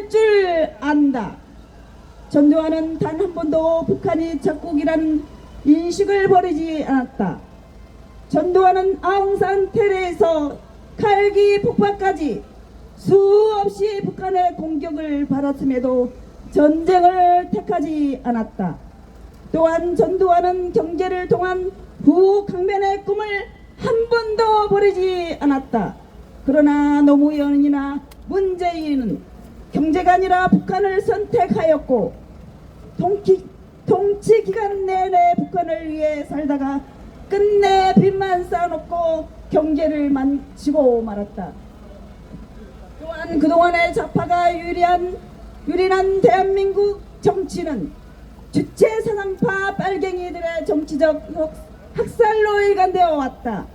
할 줄 안다. 전두환은 단 한 번도 북한이 적국이라는 인식을 버리지 않았다. 전두환은 아웅산 테러에서 칼기 폭파까지 수없이 북한의 공격을 받았음에도 전쟁을 택하지 않았다. 또한 전두환은 경제를 통한 후강변의 꿈을 한 번도 버리지 않았다. 그러나 노무현이나 문재인은 경제가 아니라 북한을 선택하였고 통치 기간 내내 북한을 위해 살다가 끝내 빚만 쌓아놓고 경제를 망치고 말았다. 또한 그동안의 좌파가 유린한 대한민국 정치는 주체사상파 빨갱이들의 정치적 학살로 일관되어 왔다.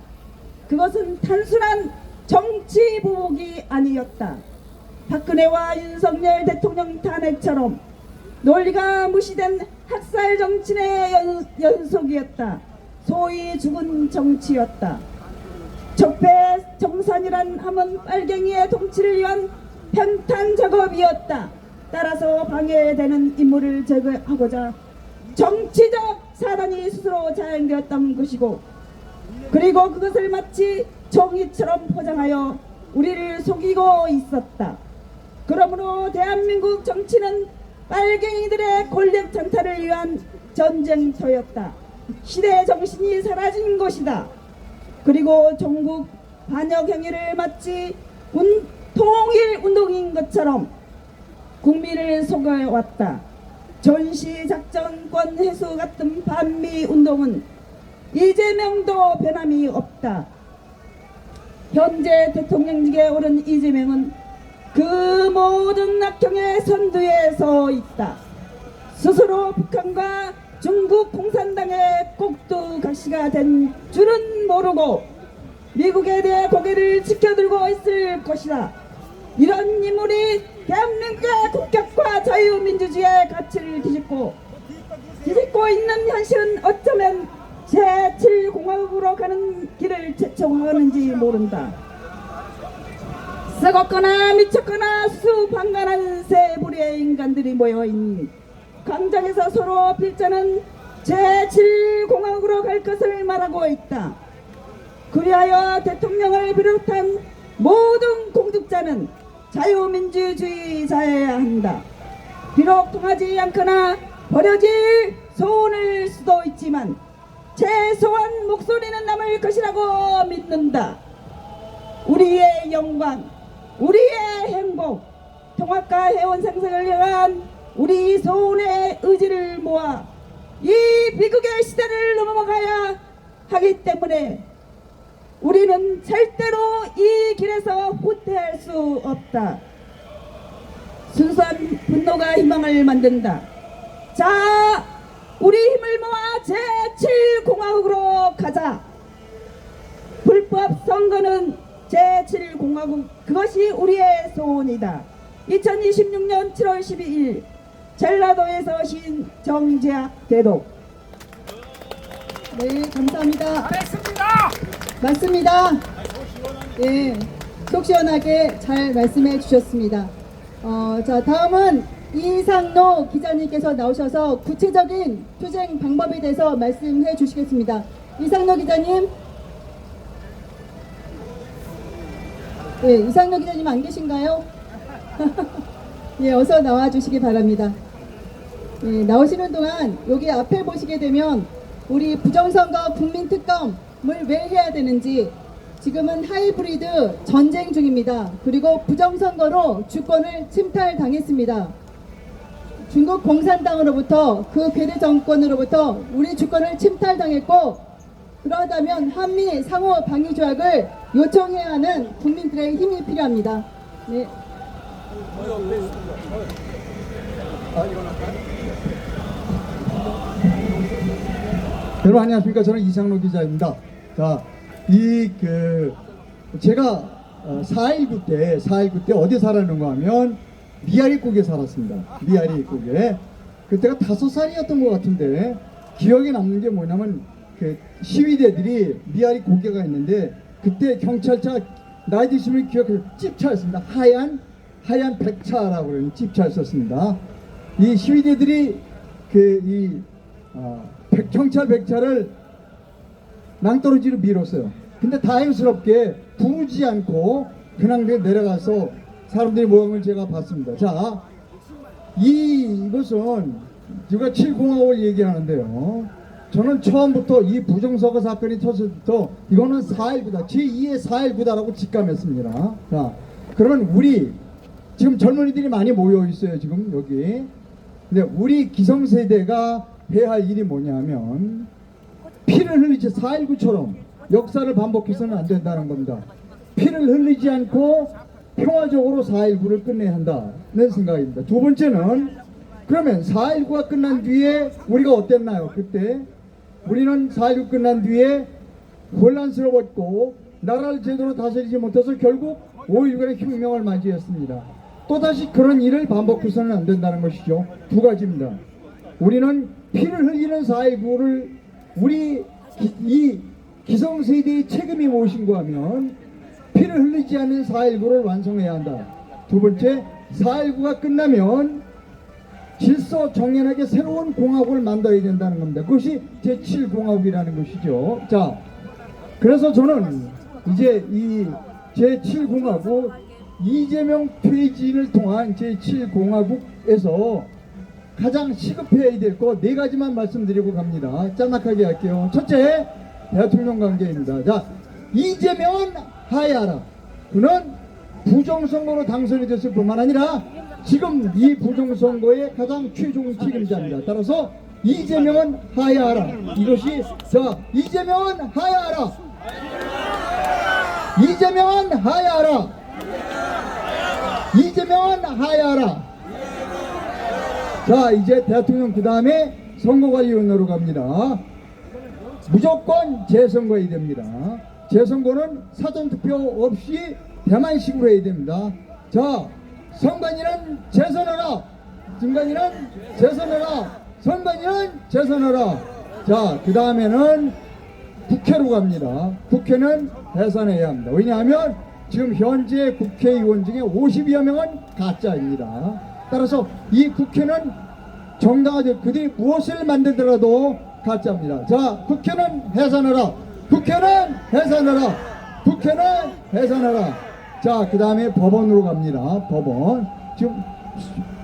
그것은 단순한 정치 보복이 아니었다. 박근혜와 윤석열 대통령 탄핵처럼 논리가 무시된 학살 정치의 연속이었다. 소위 죽은 정치였다. 적폐 정산이란 함은 빨갱이의 통치를 위한 편탄 작업이었다. 따라서 방해되는 인물을 제거하고자 정치적 사단이 스스로 자행되었던 것이고, 그리고 그것을 마치 정의처럼 포장하여 우리를 속이고 있었다. 그러므로 대한민국 정치는 빨갱이들의 권력 장탈을 위한 전쟁터였다. 시대 정신이 사라진 것이다. 그리고 종국 반역 행위를 마치 통일 운동인 것처럼 국민을 속여왔다. 전시작전권 해소 같은 반미 운동은 이재명도 변함이 없다. 현재 대통령직에 오른 이재명은 그 모든 악행의 선두에 서 있다. 스스로 북한과 중국 공산당의 꼭두각시가 된 줄은 모르고 미국에 대해 고개를 지켜들고 있을 것이다. 이런 인물이 대한민국의 국격과 자유민주주의의 가치를 뒤집고 있는 현실은 어쩌면 제7공화국으로 가는 길을 제청하는지 모른다. 썩었거나 미쳤거나 수방관한 세 부류의 인간들이 모여있는 광장에서 서로 필자는 제7공화국으로 갈 것을 말하고 있다. 그리하여 대통령을 비롯한 모든 공직자는 자유민주주의자여야 한다. 비록 통하지 않거나 버려질 소원일 수도 있지만 최소한 목소리는 남을 것이라고 믿는다. 우리의 영광, 우리의 행복, 통합과 해원 생생을 향한 우리 소원의 의지를 모아 이 비극의 시대를 넘어가야 하기 때문에 우리는 절대로 이 길에서 후퇴할 수 없다. 순수한 분노가 희망을 만든다. 자, 우리 힘을 모아 제7공화국으로 가자. 불법 선거는 제7공화국, 그것이 우리의 소원이다. 2026년 7월 12일 전라도에서 신 정재학 대독. 네, 감사합니다. 잘했습니다. 맞습니다. 네, 속 시원하게 잘 말씀해 주셨습니다. 자, 다음은 이상로 기자님께서 나오셔서 구체적인 투쟁 방법에 대해서 말씀해 주시겠습니다. 이상로 기자님. 네, 이상로 기자님 안 계신가요? 예, 어서 나와 주시기 바랍니다. 예, 나오시는 동안 여기 앞에 보시게 되면 우리 부정선거 국민특검을 왜 해야 되는지, 지금은 하이브리드 전쟁 중입니다. 그리고 부정선거로 주권을 침탈당했습니다. 중국 공산당으로부터, 그 괴뢰 정권으로부터 우리 주권을 침탈당했고, 그러하다면 한미 상호 방위 조약을 요청해야 하는 국민들의 힘이 필요합니다. 네. 여러분 안녕하십니까. 저는 이상로 기자입니다. 자, 제가 4.19 때 어디 살았는가 하면 미아리국에 살았습니다. 미아리국에. 그때가 5살이었던 것 같은데, 기억에 남는 게 뭐냐면 그 시위대들이 미아리 고개가 있는데, 그때 경찰차 나이 드시면 기억해서 찝차였습니다. 하얀 하얀 백차라고 그러는 찝차를 썼습니다. 이 시위대들이 경찰 백차를 낭떠러지로 밀었어요. 근데 다행스럽게 부르지 않고 그냥 내려가서 사람들의 모양을 제가 봤습니다. 자, 이것은 제가 7공화국을 얘기하는데요. 저는 처음부터 이 부정선거 사건이 터졌을 때 이거는 4.19다. 제2의 4.19다라고 직감했습니다. 자, 그러면 우리 지금 젊은이들이 많이 모여 있어요. 지금 여기. 근데 우리 기성세대가 해야 할 일이 뭐냐면 피를 흘리지 4.19처럼 역사를 반복해서는 안 된다는 겁니다. 피를 흘리지 않고 평화적으로 4.19를 끝내야 한다는 생각입니다. 두 번째는 그러면 4.19가 끝난 뒤에 우리가 어땠나요? 그때 우리는 4.19 끝난 뒤에 혼란스러웠고 나라를 제대로 다스리지 못해서 결국 5.18의 혁명을 맞이했습니다. 또다시 그런 일을 반복해서는 안 된다는 것이죠. 두 가지입니다. 우리는 피를 흘리는 4.19를 이 기성세대의 책임이 무엇인가 하면 피를 흘리지 않는 4.19를 완성해야 한다. 두 번째, 4.19가 끝나면 질서 정연하게 새로운 공화국을 만들어야 된다는 겁니다. 그것이 제7공화국이라는 것이죠. 자, 그래서 저는 이제 이 제7공화국 이재명 퇴진을 통한 제7공화국에서 가장 시급해야 될 거 네 가지만 말씀드리고 갑니다. 짤막하게 할게요. 첫째, 대통령 관계입니다. 자, 이재명은 하야하라. 그는 부정선거로 당선이 됐을 뿐만 아니라 지금 이 부정선거의 가장 최종 책임자입니다. 따라서 이재명은 하야하라. 이것이 자, 이재명은 하야하라. 이재명은 하야하라. 이재명은 하야하라. 자, 이제 대통령 그 다음에 선거관리위원회로 갑니다. 무조건 재선거해야 됩니다. 재선거는 사전투표 없이 대만식으로 해야 됩니다. 자, 선관위는 재선하라. 선관위는 재선하라. 선관위는 재선하라. 자, 그 다음에는 국회로 갑니다. 국회는 해산해야 합니다. 왜냐하면 지금 현재 국회의원 중에 50여 명은 가짜입니다. 따라서 이 국회는 정당화될 그들이 무엇을 만들더라도 가짜입니다. 자, 국회는 해산하라. 국회는 해산하라. 국회는 해산하라. 자, 그 다음에 법원으로 갑니다. 법원. 지금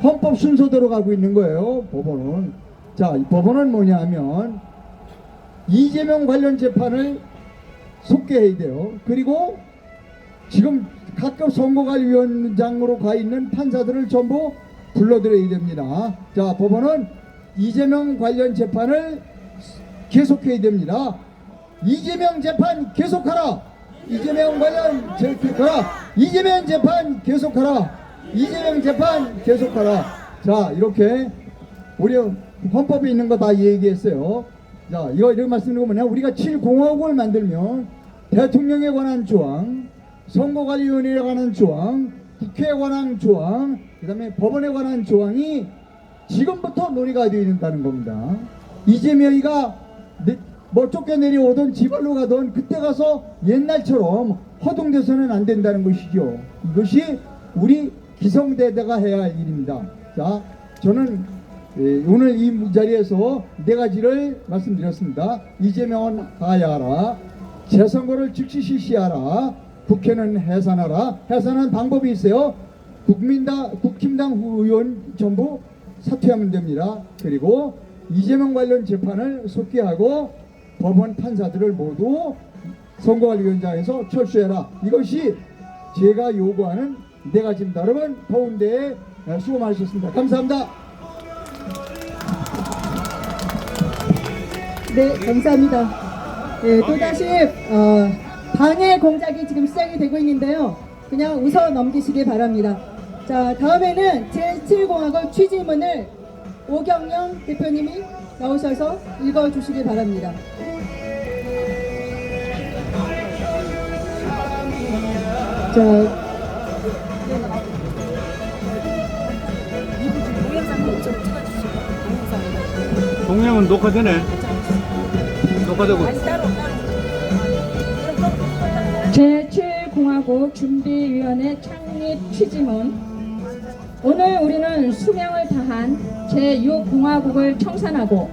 헌법 순서대로 가고 있는 거예요. 법원은. 자, 이 법원은 뭐냐 하면 이재명 관련 재판을 속개해야 돼요. 그리고 지금 각급 선거관리위원장으로 가 있는 판사들을 전부 불러들여야 됩니다. 자, 법원은 이재명 관련 재판을 계속해야 됩니다. 이재명 재판 계속하라. 이재명 관련 계속하라. 이재명 재판 계속하라. 이재명 재판 계속하라. 자, 이렇게 우리 헌법에 있는 거 다 얘기했어요. 자, 이거 말씀드리는 거 뭐냐? 우리가 7공화국을 만들면 대통령에 관한 조항, 선거관리위원회에 관한 조항, 국회에 관한 조항, 그 다음에 법원에 관한 조항이 지금부터 논의가 되어야 된다는 겁니다. 이재명이가 뭐 쫓겨내려오던 지발로 가던 그때 가서 옛날처럼 허둥대서는 안 된다는 것이죠. 이것이 우리 기성대대가 해야 할 일입니다. 자, 저는 오늘 이 자리에서 네 가지를 말씀드렸습니다. 이재명은 하야하라. 재선거를 즉시 실시하라. 국회는 해산하라. 해산하는 방법이 있어요. 국힘당 의원 전부 사퇴하면 됩니다. 그리고 이재명 관련 재판을 속개하고 법원 판사들을 모두 선거관리위원장에서 철수해라. 이것이 제가 요구하는 네 가지입니다. 여러분, 더운데 수고 많으셨습니다. 감사합니다. 네, 감사합니다. 네, 또다시 방해 공작이 지금 시작이 되고 있는데요. 그냥 웃어 넘기시기 바랍니다. 자, 다음에는 제7공화국 취지문을 오경영 대표님이 나오셔서 읽어주시기 바랍니다. 자, 동영은 녹화되네. 녹화되고. 제7공화국 준비위원회 창립 취지문 오늘 우리는 수명을 다한 제6공화국을 청산하고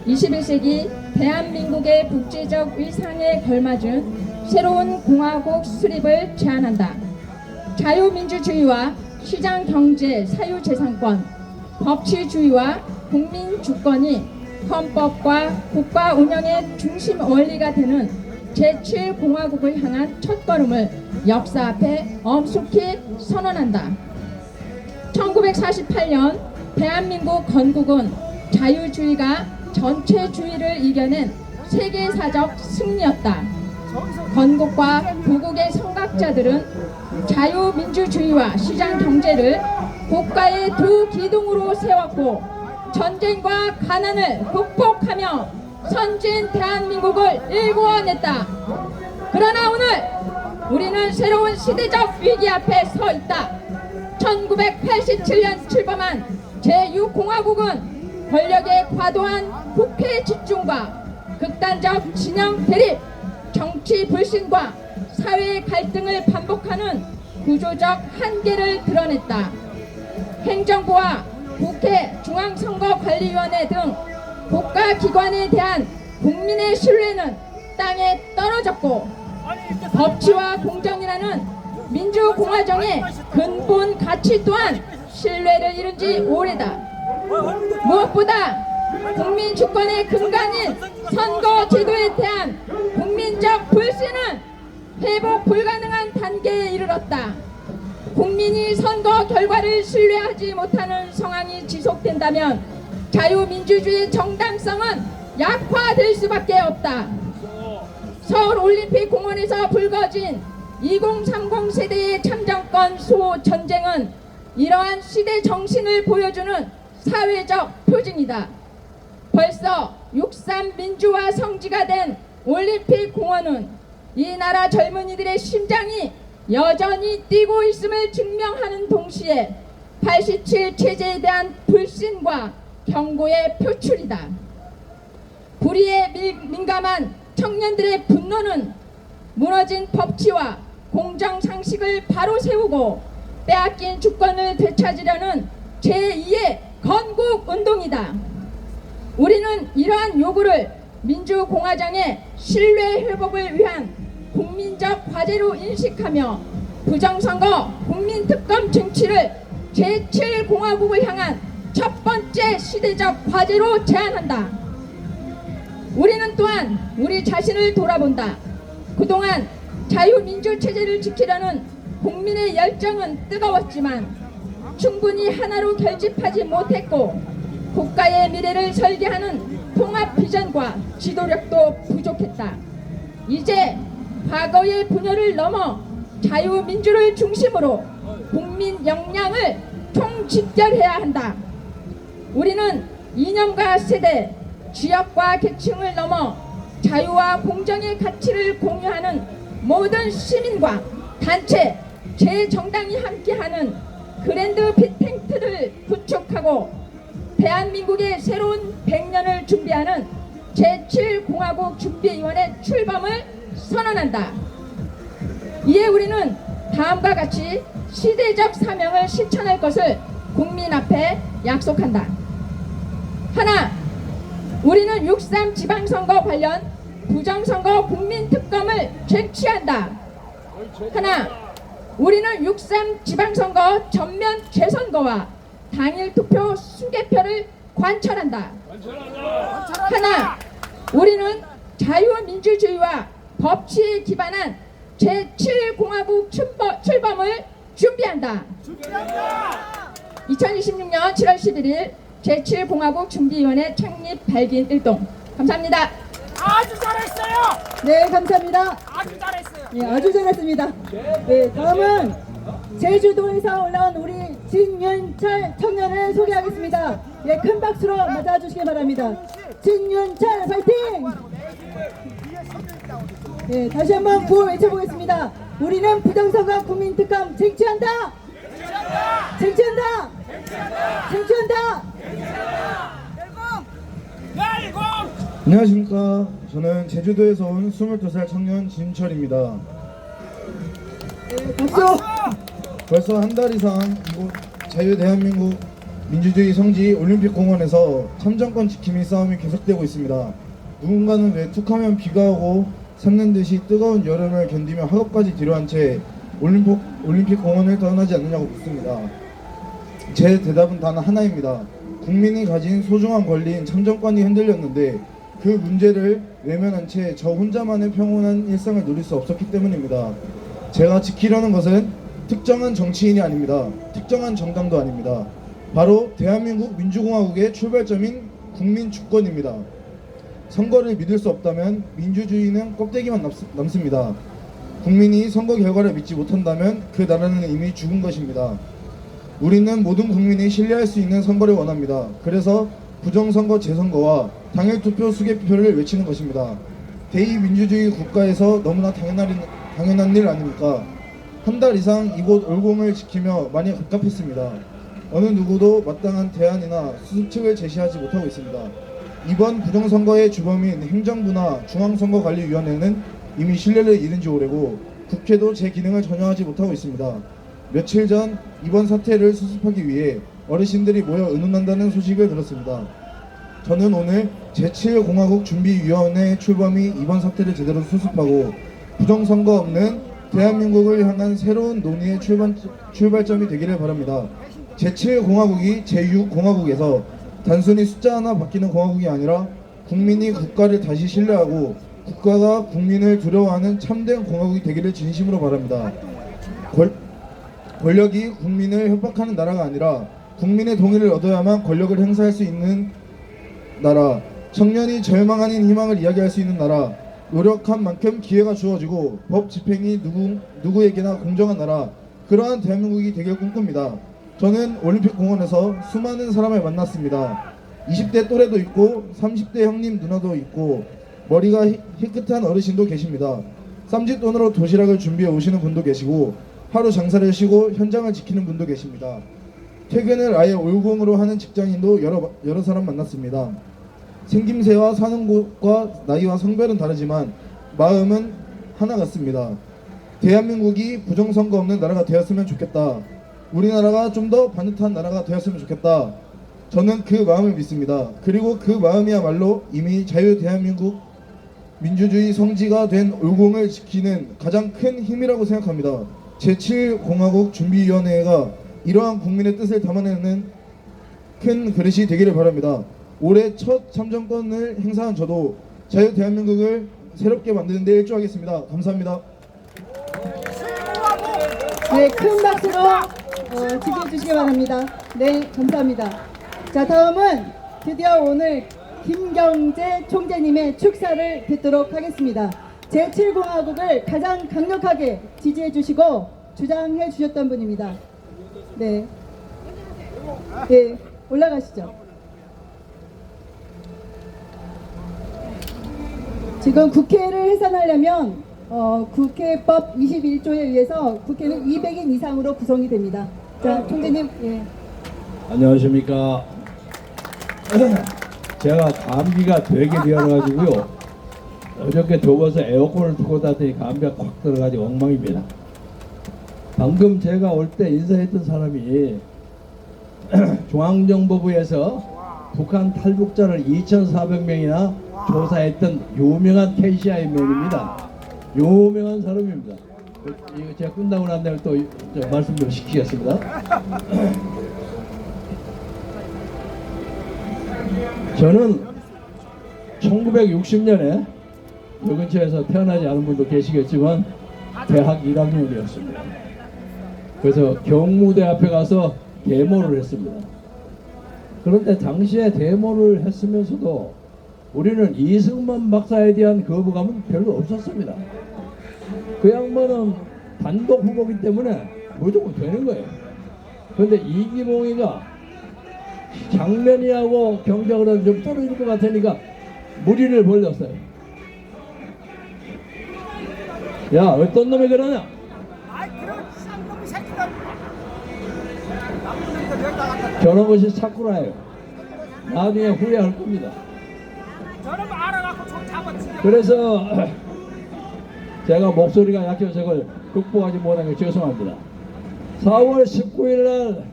21세기 대한민국의 국제적 위상에 걸맞은 새로운 공화국 수립을 제안한다. 자유민주주의와 시장경제 사유재산권, 법치주의와 국민주권이 헌법과 국가 운영의 중심 원리가 되는 제7공화국을 향한 첫걸음을 역사 앞에 엄숙히 선언한다. 1948년 대한민국 건국은 자유주의가 전체주의를 이겨낸 세계사적 승리였다. 건국과 부국의 선각자들은 자유민주주의와 시장경제를 국가의 두 기둥으로 세웠고 전쟁과 가난을 극복하며 선진 대한민국을 일구어냈다. 그러나 오늘 우리는 새로운 시대적 위기 앞에 서 있다. 1987년 출범한 제6공화국은 권력의 과도한 국회 집중과 극단적 진영 대립, 정치 불신과 사회 갈등을 반복하는 구조적 한계를 드러냈다. 행정부와 국회, 중앙선거관리위원회 등 국가기관에 대한 국민의 신뢰는 땅에 떨어졌고 법치와 공정이라는 민주공화정의 근본 가치 또한 신뢰를 잃은 지 오래다. 무엇보다 국민 주권의 근간인 선거 제도에 대한 국민적 불신은 회복 불가능한 단계에 이르렀다. 국민이 선거 결과를 신뢰하지 못하는 상황이 지속된다면 자유민주주의의 정당성은 약화될 수밖에 없다. 서울올림픽공원에서 불거진 2030 세대의 참정권 수호 전쟁은 이러한 시대 정신을 보여주는 사회적 표징이다. 벌써 6.3 민주화 성지가 된 올림픽공원은 이 나라 젊은이들의 심장이 여전히 뛰고 있음을 증명하는 동시에 87 체제에 대한 불신과 경고의 표출이다. 불의에 민감한 청년들의 분노는 무너진 법치와 공정상식을 바로 세우고 빼앗긴 주권을 되찾으려는 제2의 건국운동이다. 우리는 이러한 요구를 민주공화정의 신뢰 회복을 위한 국민적 과제로 인식하며 부정선거 국민특검 쟁취를 제7공화국을 향한 첫 번째 시대적 과제로 제안한다. 우리는 또한 우리 자신을 돌아본다. 그동안 자유민주체제를 지키려는 국민의 열정은 뜨거웠지만 충분히 하나로 결집하지 못했고 국가의 미래를 설계하는 통합 비전과 지도력도 부족했다. 이제 과거의 분열을 넘어 자유민주를 중심으로 국민 역량을 총집결해야 한다. 우리는 이념과 세대, 지역과 계층을 넘어 자유와 공정의 가치를 공유하는 모든 시민과 단체, 제정당이 함께하는 그랜드 빅텐트를 구축하고 대한민국의 새로운 100년을 준비하는 제7공화국 준비위원회 출범을 선언한다. 이에 우리는 다음과 같이 시대적 사명을 실천할 것을 국민 앞에 약속한다. 하나, 우리는 6.3 지방선거 관련 부정선거 국민특검을 쟁취한다. 하나, 우리는 6.3 지방선거 전면 재선거와 당일 투표 수개표를 관철한다. 하나, 우리는 자유민주주의와 법치에 기반한 제7공화국 출범을 준비한다. 2026년 7월 11일 제7공화국 준비위원회 창립 발긴 일동. 감사합니다. 아주 잘했어요. 네, 감사합니다. 아주 잘했어요. 네, 아주 잘했습니다. 네, 다음은 제주도에서 올라온 우리 진윤철 청년을 소개하겠습니다. 네, 큰 박수로 맞아주시기 바랍니다. 진윤철 파이팅! 네, 다시 한번 구호 외쳐보겠습니다. 우리는 부정선거 국민특검 쟁취한다! 쟁취한다! 쟁취한다! 열공! 안녕하십니까. 저는 제주도에서 온 22살 청년 진철입니다. 네, 박수! 벌써 한 달 이상 이곳 자유대한민국 민주주의 성지 올림픽공원에서 참정권 지킴이 싸움이 계속되고 있습니다. 누군가는 왜 툭하면 비가 오고 삼는 듯이 뜨거운 여름을 견디며 학업까지 뒤로한 채 올림픽공원을 떠나지 않느냐고 묻습니다. 제 대답은 단 하나입니다. 국민이 가진 소중한 권리인 참정권이 흔들렸는데 그 문제를 외면한 채 저 혼자만의 평온한 일상을 누릴 수 없었기 때문입니다. 제가 지키려는 것은 특정한 정치인이 아닙니다. 특정한 정당도 아닙니다. 바로 대한민국 민주공화국의 출발점인 국민 주권입니다. 선거를 믿을 수 없다면 민주주의는 껍데기만 남습니다. 국민이 선거 결과를 믿지 못한다면 그 나라는 이미 죽은 것입니다. 우리는 모든 국민이 신뢰할 수 있는 선거를 원합니다. 그래서 부정선거 재선거와 당일투표 수개표를 외치는 것입니다. 대의민주주의 국가에서 너무나 당연한 일 아닙니까? 한 달 이상 이곳 올공을 지키며 많이 갑갑했습니다. 어느 누구도 마땅한 대안이나 수습책을 제시하지 못하고 있습니다. 이번 부정선거의 주범인 행정부나 중앙선거관리위원회는 이미 신뢰를 잃은 지 오래고 국회도 제 기능을 전혀 하지 못하고 있습니다. 며칠 전 이번 사태를 수습하기 위해 어르신들이 모여 의논한다는 소식을 들었습니다. 저는 오늘 제7공화국준비위원회 출범이 이번 사태를 제대로 수습하고 부정선거 없는 대한민국을 향한 새로운 논의의 출발점이 되기를 바랍니다. 제7공화국이 제6공화국에서 단순히 숫자 하나 바뀌는 공화국이 아니라 국민이 국가를 다시 신뢰하고 국가가 국민을 두려워하는 참된 공화국이 되기를 진심으로 바랍니다. 권력이 국민을 협박하는 나라가 아니라 국민의 동의를 얻어야만 권력을 행사할 수 있는 나라, 청년이 절망 아닌 희망을 이야기할 수 있는 나라, 노력한 만큼 기회가 주어지고 법 집행이 누구에게나 공정한 나라, 그러한 대한민국이 되길 꿈꿉니다. 저는 올림픽공원에서 수많은 사람을 만났습니다. 20대 또래도 있고 30대 형님 누나도 있고 머리가 희끗한 어르신도 계십니다. 쌈짓돈으로 도시락을 준비해 오시는 분도 계시고 하루 장사를 쉬고 현장을 지키는 분도 계십니다. 퇴근을 아예 올공으로 하는 직장인도 여러 사람 만났습니다. 생김새와 사는 곳과 나이와 성별은 다르지만 마음은 하나 같습니다. 대한민국이 부정선거 없는 나라가 되었으면 좋겠다. 우리나라가 좀 더 반듯한 나라가 되었으면 좋겠다. 저는 그 마음을 믿습니다. 그리고 그 마음이야말로 이미 자유대한민국 민주주의 성지가 된 올공을 지키는 가장 큰 힘이라고 생각합니다. 제7공화국 준비위원회가 이러한 국민의 뜻을 담아내는 큰 그릇이 되기를 바랍니다. 올해 첫 참정권을 행사한 저도 자유대한민국을 새롭게 만드는 데 일조하겠습니다. 감사합니다. 네, 큰 박수로 지지해 주시기 바랍니다. 네, 감사합니다. 자, 다음은 드디어 오늘 김경재 총재님의 축사를 듣도록 하겠습니다. 제7공화국을 가장 강력하게 지지해 주시고 주장해 주셨던 분입니다. 네, 네, 올라가시죠. 지금 국회를 해산하려면 국회법 21조에 의해서 국회는 200인 이상으로 구성이 됩니다. 자, 총재님. 예. 안녕하십니까. 제가 감기가 되게 되어가지고요. 어저께 더워서 에어컨을 틀고 잤더니 감기가 콱 들어가지고 엉망입니다. 방금 제가 올 때 인사했던 사람이 중앙정보부에서 북한 탈북자를 2,400명이나 조사했던 유명한 KCI맨입니다. 유명한 사람입니다. 이거 제가 끝나고 난 다음에 또 말씀 좀 시키겠습니다. 저는 1960년에 이 근처에서 태어나지 않은 분도 계시겠지만 대학 1학년이었습니다. 그래서 경무대 앞에 가서 데모를 했습니다. 그런데 당시에 데모를 했으면서도 우리는 이승만 박사에 대한 거부감은 별로 없었습니다. 그 양반은 단독 후보이기 때문에 무조건 되는 거예요. 그런데 이기봉이가 장면이하고 경쟁을 좀 떨어질 것 같으니까 무리를 벌렸어요. 야, 어떤 놈이 그러냐? 아이 그런 쌍놈이 새끼들. 저런 것이 사쿠라예요. 나중에 후회할 겁니다. 저놈 알아갖고 총 잡았지. 그래서 제가 목소리가 약해서 그걸 극복하지 못한 게 죄송합니다. 4월 19일 날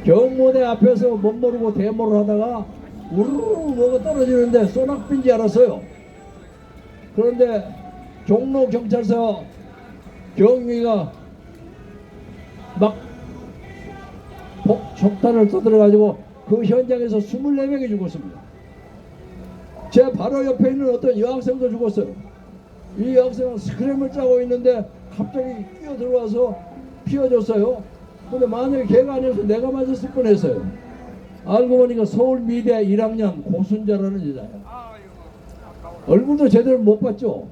경무대 앞에서 못 모르고 대모를 하다가 우르르 뭐가 떨어지는데 소낙비인지 알았어요. 그런데 종로 경찰서 경위가 막 폭탄을 터뜨려가지고 그 현장에서 24명이 죽었습니다. 제 바로 옆에 있는 어떤 여학생도 죽었어요. 이 여학생은 스크램을 짜고 있는데 갑자기 뛰어 들어와서 피워줬어요. 근데 만약에 걔가 아니어서 내가 맞았을 뻔했어요. 알고 보니까 서울미대 1학년 고순자라는 여자예요. 얼굴도 제대로 못 봤죠.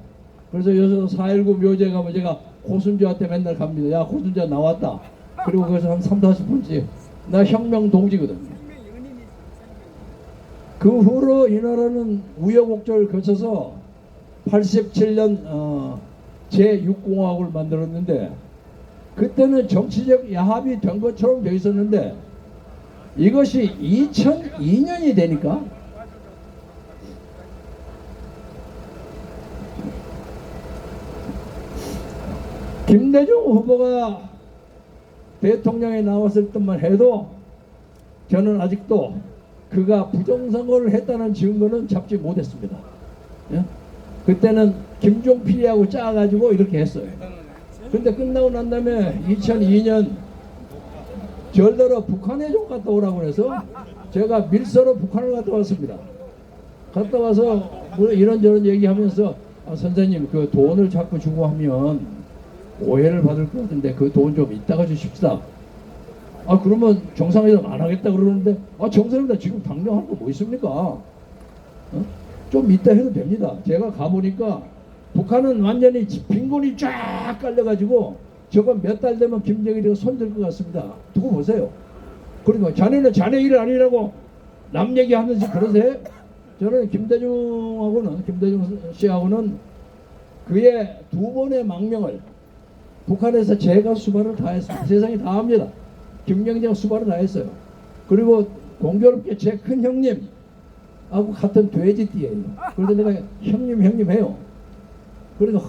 그래서 여기서 4.19 묘지에 가면 제가 고순자한테 맨날 갑니다. 야, 고순자 나왔다. 그리고 거기서 한 30-40분씩 나 혁명 동지거든요. 그 후로 이 나라는 우여곡절을 거쳐서 87년 제6공화국을 만들었는데 그때는 정치적 야합이 된 것처럼 돼 있었는데 이것이 2002년이 되니까 김대중 후보가 대통령에 나왔을 때만 해도 저는 아직도 그가 부정선거를 했다는 증거는 잡지 못했습니다. 예? 그때는 김종필이하고 짜가지고 이렇게 했어요. 근데 끝나고 난 다음에 2002년 절더러 북한에 좀 갔다 오라고 해서 제가 밀서로 북한을 갔다 왔습니다. 갔다 와서 뭐 이런저런 얘기하면서 선생님 그 돈을 자꾸 주고 하면 오해를 받을 것 같은데 그 돈 좀 이따가 주십시다. 그러면 정상회담 안 하겠다 그러는데 정상회담 지금 당장 할 거 뭐 있습니까? 좀 이따 해도 됩니다. 제가 가보니까 북한은 완전히 빈곤이 쫙 깔려가지고 저거 몇 달 되면 김정일이가 손들 것 같습니다. 두고 보세요. 그러니까 자네는 자네 일 아니라고 남 얘기하면서 그러세요? 저는 김대중 씨하고는 그의 2번의 망명을 북한에서 제가 수발을 다 했습니다. 세상이 다 합니다. 김영재가 수발을 다 했어요. 그리고 공교롭게 제 큰 형님하고 같은 돼지띠예요. 그런데 내가 형님 해요. 그러니까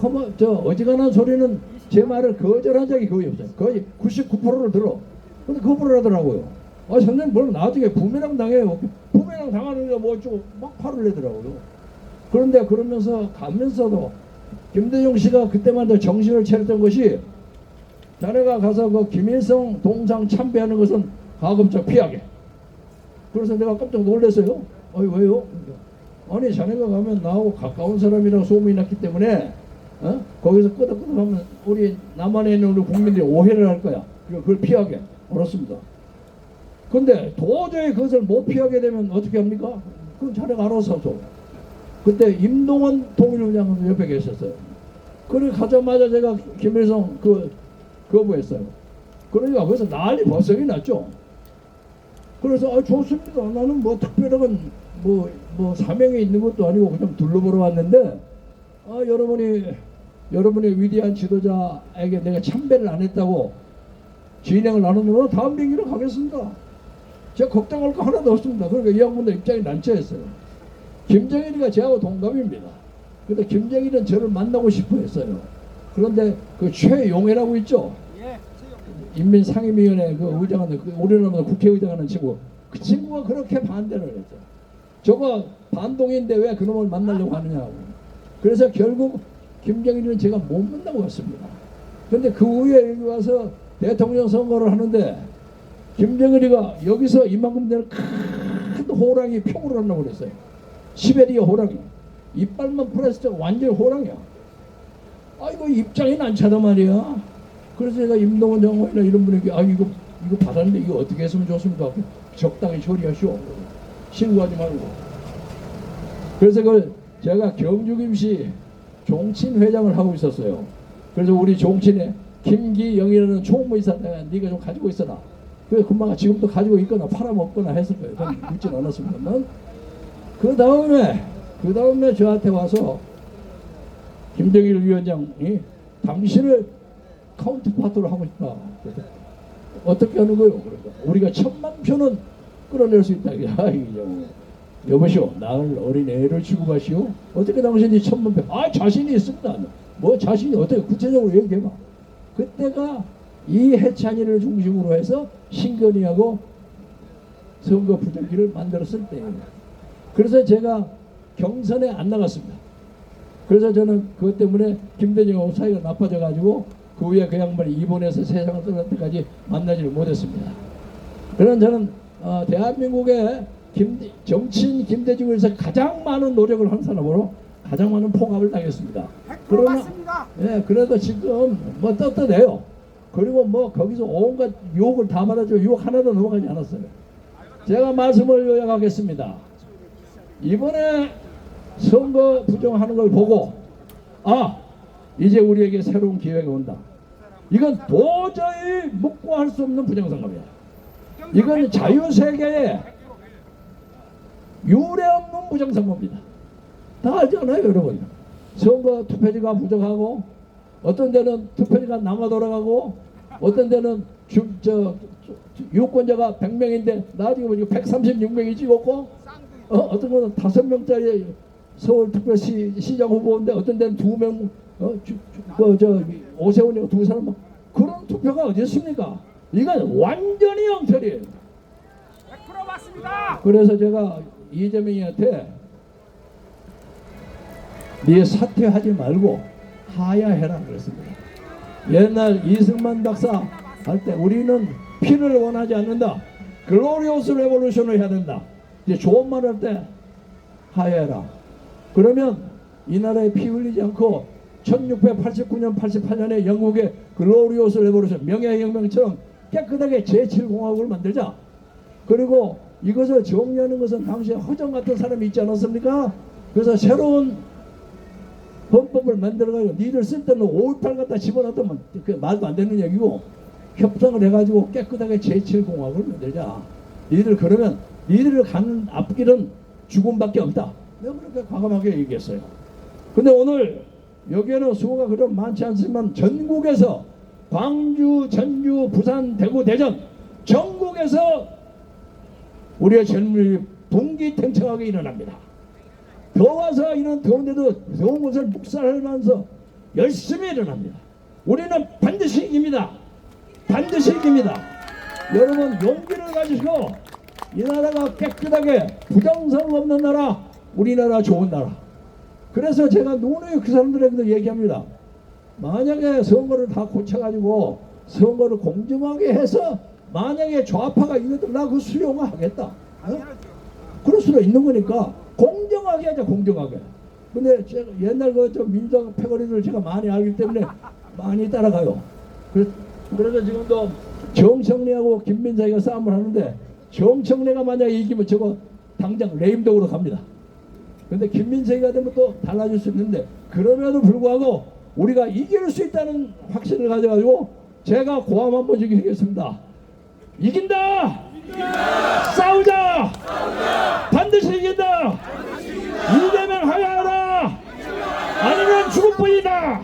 어지간한 소리는 제 말을 거절한 적이 거의 없어요. 거의 99%를 들어. 근데 거부를 하더라고요. 선생님 뭘 나중에 부메랑 당해요. 부메랑 당하는 게 뭐 어쩌고 막 화를 내더라고요. 그런데 그러면서 가면서도 김대중 씨가 그때만 정신을 차렸던 것이 자네가 가서 그 김일성 동상 참배하는 것은 가급적 피하게. 그래서 내가 깜짝 놀랐어요. 왜요? 아니 자네가 가면 나하고 가까운 사람이라고 소문이 났기 때문에 거기서 끄덕끄덕하면 우리 남한에 있는 우리 국민들이 오해를 할 거야. 그걸 피하게. 그렇습니다. 근데 도저히 그것을 못 피하게 되면 어떻게 합니까? 그건 자네가 알아서 하죠. 그때 임동원 통일부장은 옆에 계셨어요. 그래 가자마자 제가 김일성 거부했어요. 그러니까 거기서 난리 버섯이 났죠. 그래서 좋습니다. 나는 뭐 특별한 뭐 사명이 있는 것도 아니고 그냥 둘러보러 왔는데 여러분의 위대한 지도자에게 내가 참배를 안 했다고 진행을 나누면 다음 병기로 가겠습니다. 제가 걱정할 거 하나도 없습니다. 그러니까 이 양반들 입장이 난처했어요. 김정일이가 저하고 동갑입니다. 근데 김정일은 저를 만나고 싶어 했어요. 그런데 그 최용해라고 있죠. 인민상임위원회 그 의장하는 우리나라 국회의장하는 친구, 그 친구가 그렇게 반대를 했죠. 저거 반동인데 왜 그놈을 만나려고 하느냐고. 그래서 결국 김정일은 제가 못 만나고 왔습니다. 그런데 그 후에 여기 와서 대통령 선거를 하는데 김정일이가 여기서 이만큼 되는 큰 호랑이 평으로 하려고 그랬어요. 시베리아 호랑이. 이빨만 풀었을 때 완전 호랑이야. 이거 입장이 난처하단 말이야. 그래서 제가 임동원 장관이나 이런 분에게 이거 받았는데 이거 어떻게 했으면 좋습니까? 적당히 처리하시오. 신고하지 말고. 그래서 그걸 제가 경주김씨 종친회장을 하고 있었어요. 그래서 우리 종친에 김기영이라는 총무이사 네가 좀 가지고 있어라. 그래서 금방 지금도 가지고 있거나 팔아먹거나 했을 거예요. 저는 묻진 않았습니다만. 그 다음에 저한테 와서 김정일 위원장이 당신을 카운트파트로 하고 싶다. 어떻게 하는 거예요? 그러니까 우리가 1000만 표는 끌어낼 수 있다. 여보시오, 나를 어린애를 취급하시오? 어떻게 당신이 1000만 표? 자신이 있습니다. 뭐 자신이 어떻게 구체적으로 얘기해봐. 그때가 이해찬이를 중심으로 해서 신건희하고 선거 부정기를 만들었을 때입니다. 그래서 제가 경선에 안 나갔습니다. 그래서 저는 그것 때문에 김대중하고 사이가 나빠져 가지고 그 후에 그 양반이 입원해서 세상을 떠날 때까지 만나지를 못했습니다. 그러나 저는 대한민국의 정치인 김대중을 위해서 가장 많은 노력을 한 사람으로 가장 많은 폭압을 당했습니다. 100% 맞습니다. 예, 그래도 지금 뭐 떳떳해요. 그리고 뭐 거기서 온갖 유혹을 다 받아주고 유혹 하나도 넘어가지 않았어요. 제가 말씀을 요약하겠습니다. 이번에 선거 부정하는 걸 보고 이제 우리에게 새로운 기회가 온다. 이건 도저히 묵고할 수 없는 부정선거입니다. 이건 자유세계에 유례 없는 부정선거입니다. 다 알잖아요, 여러분. 선거 투표지가 부족하고 어떤 데는 투표지가 남아 돌아가고 어떤 데는 유권자가 100명인데 나중에 보니까 136명이 찍었고 어떤 거는 5명짜리 서울특별시 시장 후보인데 어떤 데는 2명 오세훈이가 2사람 그런 투표가 어디 있습니까? 이건 완전히 엉터리예요. 100% 맞습니다. 그래서 제가 이재명이한테 네 사퇴하지 말고 하야해라 그랬습니다. 옛날 이승만 박사 할 때 우리는 피를 원하지 않는다. 글로리오스 레볼루션을 해야 된다. 이제 좋은 말 할 때 하야해라. 그러면 이 나라에 피 흘리지 않고 1689년 88년에 영국의 글로리오스 레볼루션 명예혁명처럼 깨끗하게 제7공화국을 만들자. 그리고 이것을 정리하는 것은 당시에 허정 같은 사람이 있지 않았습니까? 그래서 새로운 헌법을 만들어가지고 니들 쓸 때는 5.18 갖다 집어넣었다면 그 말도 안 되는 얘기고 협상을 해가지고 깨끗하게 제7공화국을 만들자. 니들 그러면 니들을 가는 앞길은 죽음밖에 없다. 내가 그렇게 과감하게 얘기했어요. 근데 오늘 여기에는 수고가 그렇게 많지 않지만 전국에서 광주, 전주, 부산, 대구, 대전 전국에서 우리의 젊은이 분기탱청하게 일어납니다. 더워서 이런 더운데도 더운 것을 묵살하면서 열심히 일어납니다. 우리는 반드시 이깁니다. 반드시 이깁니다. 여러분 용기를 가지시고 이 나라가 깨끗하게 부정선거 없는 나라, 우리나라 좋은 나라. 그래서 제가 누누이 그 사람들에게도 얘기합니다. 만약에 선거를 다 고쳐가지고 선거를 공정하게 해서 만약에 좌파가 이거들 나 그 수용하겠다. 그럴 수도 있는 거니까 공정하게 하자. 공정하게. 근데 제가 옛날 그 좀 민주당 패거리를 제가 많이 알기 때문에 많이 따라가요. 그래서 지금도 정청래하고 김민석이가 싸움을 하는데 정청래가 만약에 이기면 저거 당장 레임덕으로 갑니다. 근데 김민석이가 되면 또 달라질 수 있는데 그럼에도 불구하고 우리가 이길 수 있다는 확신을 가져가지고 제가 고함 한번 지키겠습니다. 이긴다! 싸우자! 반드시 이긴다! 이기면 하야하라! 아니면 죽을 뿐이다!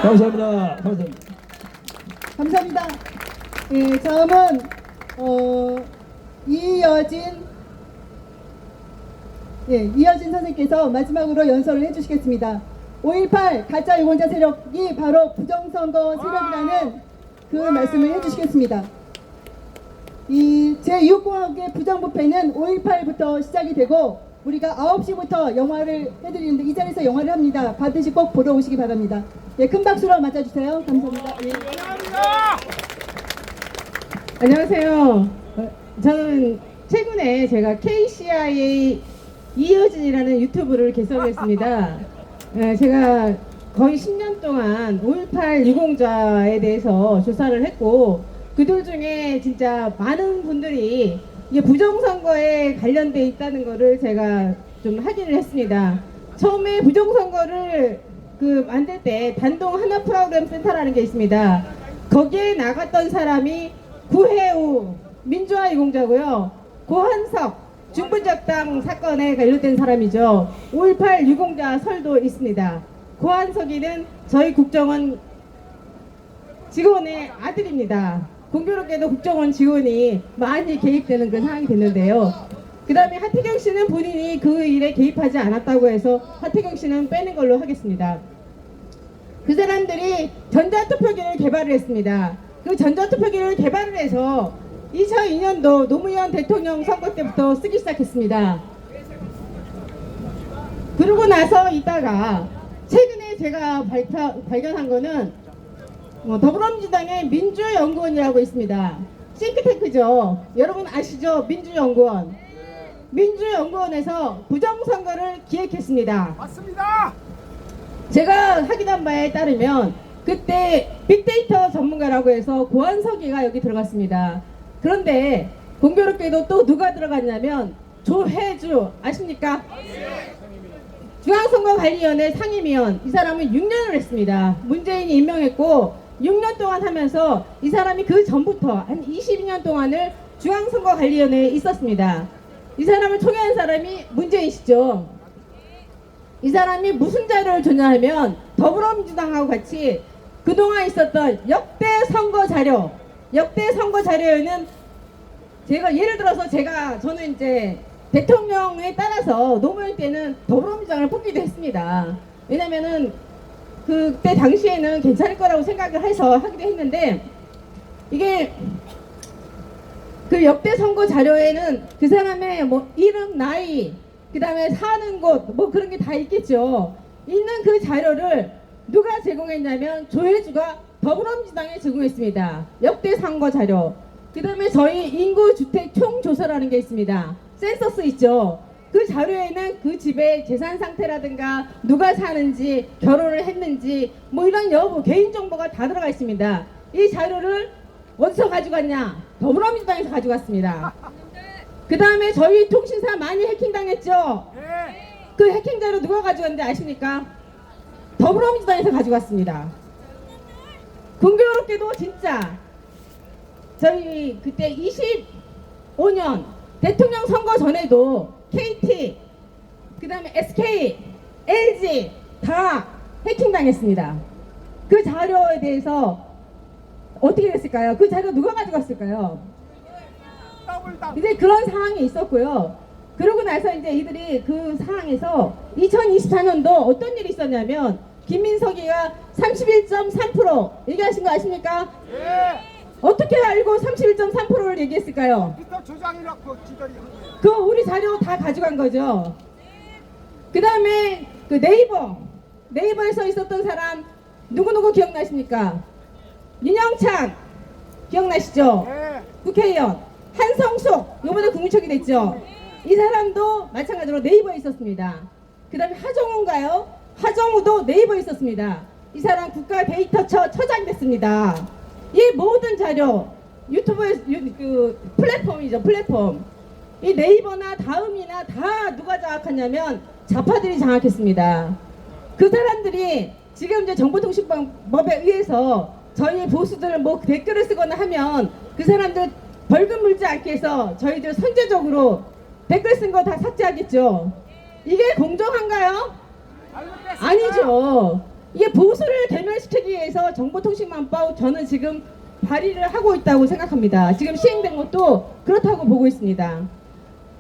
감사합니다. 감사합니다. 감사합니다. 예, 다음은 이여진 선생님께서 마지막으로 연설을 해주시겠습니다. 5.18 가짜 유권자 세력이 바로 부정선거 세력이라는 그 말씀을 해주시겠습니다. 이 제6공화국의 부정부패는 5.18부터 시작이 되고 우리가 9시부터 영화를 해드리는데 이 자리에서 영화를 합니다. 반드시 꼭 보러 오시기 바랍니다. 예, 큰 박수로 맞아주세요. 감사합니다. 예. 안녕하세요. 저는 최근에 제가 KCIA 이여진이라는 유튜브를 개설했습니다. 제가 거의 10년 동안 5.18 유공자에 대해서 조사를 했고 그들 중에 진짜 많은 분들이 이게 부정선거에 관련돼 있다는 거를 제가 좀 확인을 했습니다. 처음에 부정선거를 만들 때 단동 하나 프로그램 센터라는 게 있습니다. 거기에 나갔던 사람이 구혜우 민주화 유공자고요. 고한석 중부적당 사건에 관련된 사람이죠. 5.18 유공자 설도 있습니다. 고한석이는 저희 국정원 직원의 아들입니다. 공교롭게도 국정원 직원이 많이 개입되는 그런 상황이 됐는데요. 그 다음에 하태경 씨는 본인이 그 일에 개입하지 않았다고 해서 하태경 씨는 빼는 걸로 하겠습니다. 그 사람들이 전자투표기를 개발을 했습니다. 그 전자투표기를 개발을 해서 2002년도 노무현 대통령 선거 때부터 쓰기 시작했습니다. 그러고 나서 있다가 최근에 제가 발견한 거는 더불어민주당의 민주연구원이라고 있습니다. 싱크탱크죠. 여러분 아시죠? 민주연구원. 민주연구원에서 부정선거를 기획했습니다. 맞습니다. 제가 확인한 바에 따르면 그때 빅데이터 전문가라고 해서 고한석이가 여기 들어갔습니다. 그런데 공교롭게도 또 누가 들어갔냐면 조혜주 아십니까? 중앙선거관리위원회 상임위원, 이 사람은 6년을 했습니다. 문재인이 임명했고 6년 동안 하면서 이 사람이 그 전부터 한 22년 동안을 중앙선거관리위원회에 있었습니다. 이 사람을 총회한 사람이 문재인이시죠. 이 사람이 무슨 자료를 줬냐 하면 더불어민주당하고 같이 그동안 있었던 역대 선거 자료에는 제가 예를 들어서 저는 이제 대통령에 따라서 노무현 때는 더불어민주당을 뽑기도 했습니다. 왜냐면은 그때 당시에는 괜찮을 거라고 생각을 해서 하기도 했는데, 이게 그 역대 선거 자료에는 그 사람의 뭐 이름, 나이, 그 다음에 사는 곳, 뭐 그런 게 다 있겠죠. 있는 그 자료를 누가 제공했냐면 조혜주가 더불어민주당에 제공했습니다. 역대 선거 자료. 그 다음에 저희 인구주택 총조사라는 게 있습니다. 센서스 있죠. 그 자료에는 그 집의 재산 상태라든가 누가 사는지, 결혼을 했는지, 뭐 이런 여부, 개인정보가 다 들어가 있습니다. 이 자료를 어디서 가져갔냐? 더불어민주당에서 가져갔습니다. 그 다음에 저희 통신사 많이 해킹당했죠? 그 해킹 자료 누가 가져갔는지 아십니까? 더불어민주당에서 가져갔습니다. 공교롭게도 진짜 저희 그때 25년 대통령 선거 전에도 KT, 그 다음에 SK, LG 다 해킹당했습니다. 그 자료에 대해서 어떻게 됐을까요? 그 자료 누가 가져갔을까요? 이제 그런 상황이 있었고요. 그러고 나서 이제 이들이 그 상황에서 2024년도 어떤 일이 있었냐면 김민석이가 31.3% 얘기하신 거 아십니까? 예. 어떻게 알고 31.3%를 얘기했을까요? 피터 조장이라고 기다리. 그 우리 자료 다 가져간 거죠. 그 다음에 그 네이버에서 있었던 사람 누구누구 기억나십니까? 윤영찬 기억나시죠? 예. 국회의원 한성숙 이번에 국무총리 됐죠. 이 사람도 마찬가지로 네이버에 있었습니다. 그 다음에 하정우인가요? 하정우도 네이버에 있었습니다. 이 사람 국가 데이터처 처장이 됐습니다. 이 모든 자료 유튜브에 그 플랫폼이죠. 플랫폼. 이 네이버나 다음이나 다 누가 장악하냐면 좌파들이 장악했습니다. 그 사람들이 지금 이제 정보통신법에 의해서 저희 보수들 뭐 댓글을 쓰거나 하면 그 사람들 벌금 물지 않게 해서 저희들 선제적으로 댓글 쓴 거 다 삭제하겠죠. 이게 공정한가요? 아니죠. 이게 보수를 괴멸시키기 위해서 정보통신망법 저는 지금 발의를 하고 있다고 생각합니다. 지금 시행된 것도 그렇다고 보고 있습니다.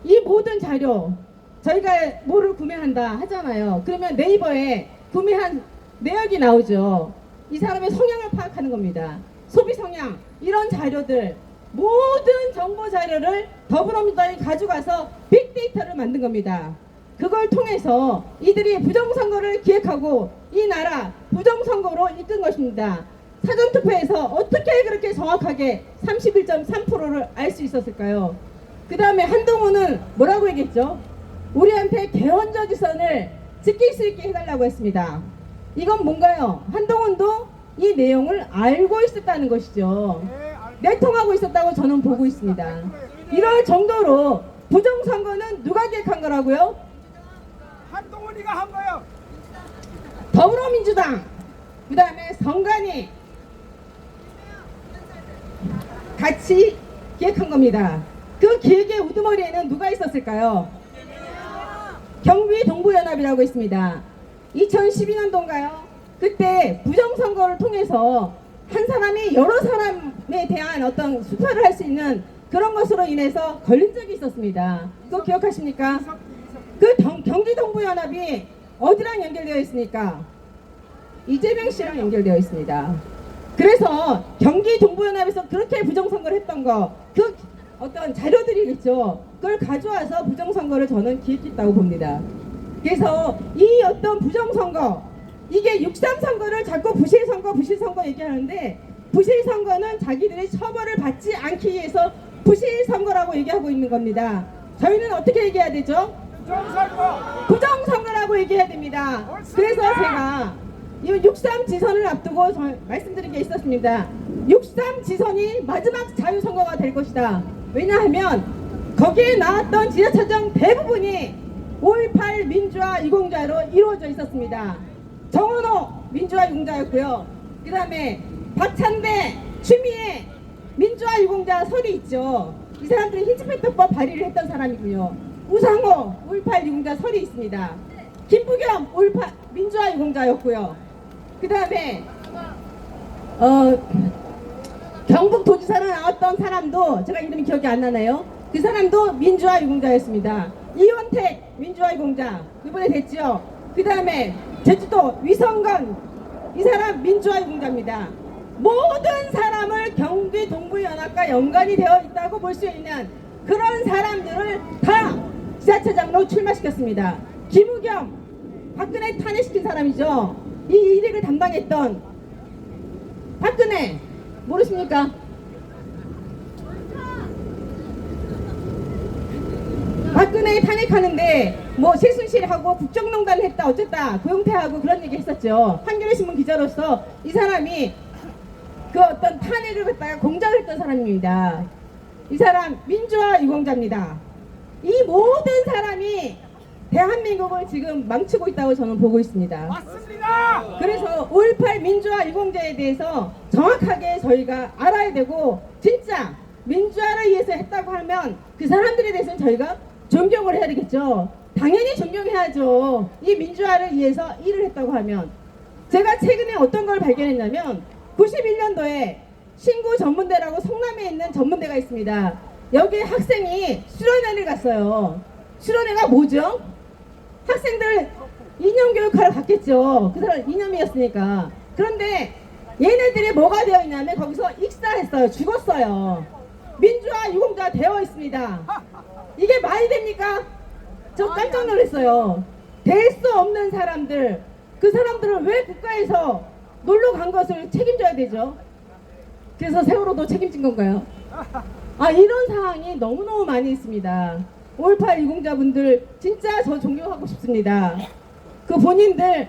이 모든 자료 저희가 뭐를 구매한다 하잖아요. 그러면 네이버에 구매한 내역이 나오죠. 이 사람의 성향을 파악하는 겁니다. 소비 성향 이런 자료들 모든 정보 자료를 더불어민주당이 가져가서 빅데이터를 만든 겁니다. 그걸 통해서 이들이 부정선거를 기획하고 이 나라 부정선거로 이끈 것입니다. 사전투표에서 어떻게 그렇게 정확하게 31.3%를 알 수 있었을까요? 그 다음에 한동훈은 뭐라고 얘기했죠? 우리한테 개헌저지선을 지킬 수 있게 해달라고 했습니다. 이건 뭔가요? 한동훈도 이 내용을 알고 있었다는 것이죠. 내통하고 있었다고 저는 보고 있습니다. 이럴 정도로 부정선거는 누가 기획한 거라고요? 한동훈이가 한 거요. 더불어민주당, 그 다음에 성관이 같이 기획한 겁니다. 그 기획의 우두머리에는 누가 있었을까요? 경기동부연합이라고 있습니다. 2012년도인가요? 그때 부정선거를 통해서 한 사람이 여러 사람에 대한 어떤 수사를 할 수 있는 그런 것으로 인해서 걸린 적이 있었습니다. 그거 기억하십니까? 그 경기동부연합이 어디랑 연결되어 있습니까? 이재명 씨랑 연결되어 있습니다. 그래서 경기 동부연합에서 그렇게 부정선거를 했던 거, 그 어떤 자료들이 있죠. 그걸 가져와서 부정선거를 저는 기획했다고 봅니다. 그래서 이 어떤 부정선거, 이게 6.3 선거를 자꾸 부실선거 얘기하는데, 부실선거는 자기들이 처벌을 받지 않기 위해서 부실선거라고 얘기하고 있는 겁니다. 저희는 어떻게 얘기해야 되죠? 부정선거라고 얘기해야 됩니다. 그래서 제가 이 6.3 지선을 앞두고 말씀드린 게 있었습니다. 6.3 지선이 마지막 자유선거가 될 것이다. 왜냐하면 거기에 나왔던 지자체장 대부분이 5.18 민주화 유공자로 이루어져 있었습니다. 정원호 민주화 유공자였고요. 그 다음에 박찬대, 추미애 민주화 유공자 설이 있죠. 이 사람들이 흰치페터법 발의를 했던 사람이고요. 우상호 5.18 유공자 설이 있습니다. 김부겸 5.18 민주화 유공자였고요. 그 다음에 경북도지사로 나왔던 사람도 제가 이름이 기억이 안 나네요. 그 사람도 민주화 유공자였습니다. 이원택 민주화 유공자 이번에 됐죠. 그 다음에 제주도 위성건 이 사람 민주화 유공자입니다. 모든 사람을 경기 동부연합과 연관이 되어 있다고 볼 수 있는 그런 사람들을 다 지자체장으로 출마시켰습니다. 김우겸 박근혜 탄핵시킨 사람이죠. 이 일을 담당했던 박근혜 모르십니까? 박근혜 탄핵하는데 뭐 최순실하고 국정농단 했다 어쨌다 고용태하고 그런 얘기 했었죠. 한겨레신문 기자로서 이 사람이 그 어떤 탄핵을 갖다가 공작을 했던 사람입니다. 이 사람 민주화 유공자입니다. 이 모든 사람이 대한민국을 지금 망치고 있다고 저는 보고 있습니다. 맞습니다. 그래서 5.18 민주화 유공자에 대해서 정확하게 저희가 알아야 되고, 진짜 민주화를 위해서 했다고 하면 그 사람들에 대해서는 저희가 존경을 해야 되겠죠. 당연히 존경해야죠. 이 민주화를 위해서 일을 했다고 하면. 제가 최근에 어떤 걸 발견했냐면 91년도에 신구 전문대라고 성남에 있는 전문대가 있습니다. 여기 학생이 수련회를 갔어요. 수련회가 뭐죠? 학생들 이념교육하러 갔겠죠. 그 사람 이념이었으니까. 그런데 얘네들이 뭐가 되어 있냐면 거기서 익사했어요. 죽었어요. 민주화 유공자 되어 있습니다. 이게 말이 됩니까? 저 깜짝 놀랐어요. 될 수 없는 사람들, 그 사람들은 왜 국가에서 놀러 간 것을 책임져야 되죠? 그래서 세월호도 책임진 건가요? 이런 상황이 너무너무 많이 있습니다. 5.18 유공자분들 진짜 저 존경하고 싶습니다. 그 본인들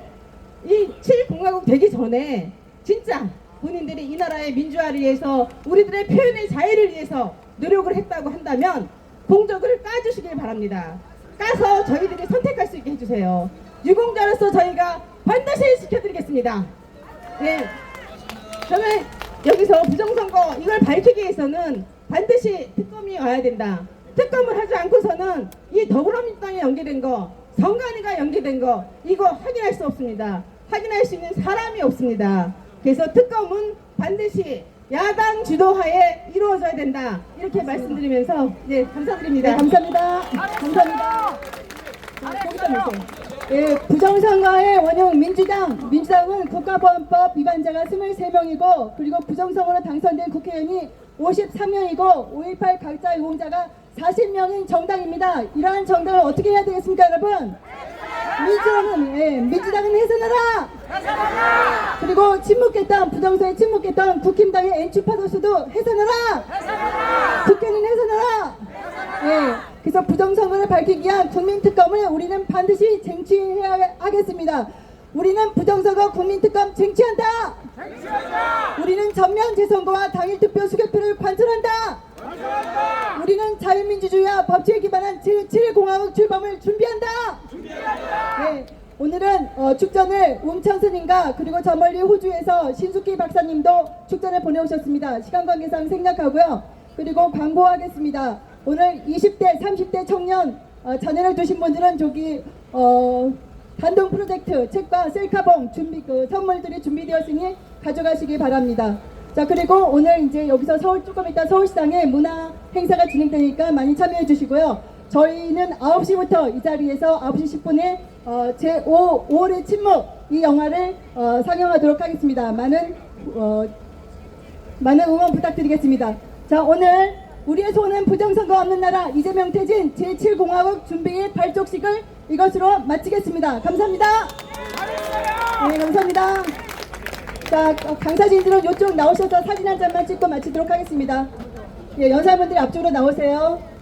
이 7공화국 되기 전에 진짜 본인들이 이 나라의 민주화를 위해서 우리들의 표현의 자유를 위해서 노력을 했다고 한다면 공적을 까주시길 바랍니다. 까서 저희들이 선택할 수 있게 해주세요. 유공자로서 저희가 반드시 지켜드리겠습니다. 네, 저는 여기서 부정선거 이걸 밝히기 위해서는 반드시 특검이 와야 된다. 특검을 하지 않고서는 이 더불어민주당에 연계된 거, 선관위가 연계된 거 이거 확인할 수 없습니다. 확인할 수 있는 사람이 없습니다. 그래서 특검은 반드시 야당 주도하에 이루어져야 된다. 이렇게 말씀드리면서 네, 감사드립니다. 네, 감사합니다. 감사합니다. 예, 부정선거의 원형 민주당은 국가보안법 위반자가 23명이고 그리고 부정선거로 당선된 국회의원이 53명이고 5.18 각자 유공자가 40명인 정당입니다. 이러한 정당을 어떻게 해야 되겠습니까, 여러분? 민주당은 해산하라! 그리고 침묵했던 부정선에 침묵했던 국힘당의 엔추파도수도 해산하라! 국회는 해산하라! 그래서 부정선거를 밝히기 위한 국민특검을 우리는 반드시 쟁취해야 하겠습니다. 우리는 부정선거 국민특검 쟁취한다! 우리는 전면 재선거와 당일투표 수개표를 관철한다! 우리는 자유민주주의와 법치에 기반한 제7공화국 출범을 준비한다! 네, 오늘은 축전을 웅천 스님과 그리고 저 멀리 호주에서 신숙희 박사님도 축전을 보내오셨습니다. 시간 관계상 생략하고요. 그리고 광고하겠습니다. 오늘 20대, 30대 청년 자녀를 두신 분들은 저기 단독 프로젝트 책과 셀카봉 선물들이 준비되었으니 가져가시기 바랍니다. 자, 그리고 오늘 이제 여기서 조금 이따 서울시장에 문화 행사가 진행되니까 많이 참여해 주시고요. 저희는 9시부터 이 자리에서 9시 10분에 제5월의 침묵 이 영화를 상영하도록 하겠습니다. 많은 많은 응원 부탁드리겠습니다. 자, 오늘 우리의 소원은 부정선거 없는 나라 이재명 퇴진 제7공화국 준비일 발족식을 이것으로 마치겠습니다. 감사합니다. 네, 감사합니다. 자, 강사진들은 이쪽 나오셔서 사진 한 장만 찍고 마치도록 하겠습니다. 예, 연사분들이 앞쪽으로 나오세요.